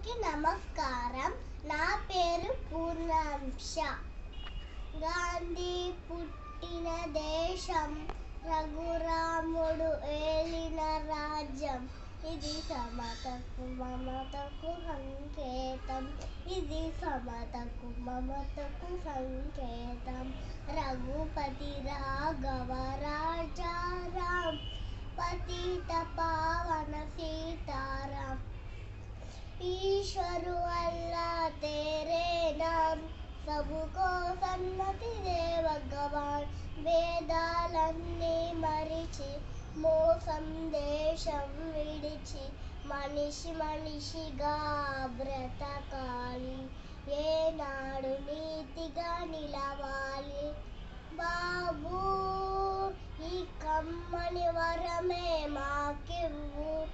అందరికీ నమస్కారం. నా పేరు పూర్ణాంశ. గాంధీ పుట్టిన దేశం, రఘురాముడు ఏలిన రాజ్యం. ఇది సమతకు మమతకు సంకేతం. ఇది సమతకు మమతకు సంకేతం. రఘుపతి రాఘవ రాజారాం, పతిత पावन सीताराम. ईश्वर अल्लाह तेरे नाम, सबको सन्मति दे भगवान. వేదాలన్నీ మరిచి మోసం దేశం విడిచి మనిషి మనిషిగా బ్రతకాలి. ఏనాడు నీతిగా నిలవాలి. బాబూ, ఈ కమ్మని వరమే మాకివ్వు.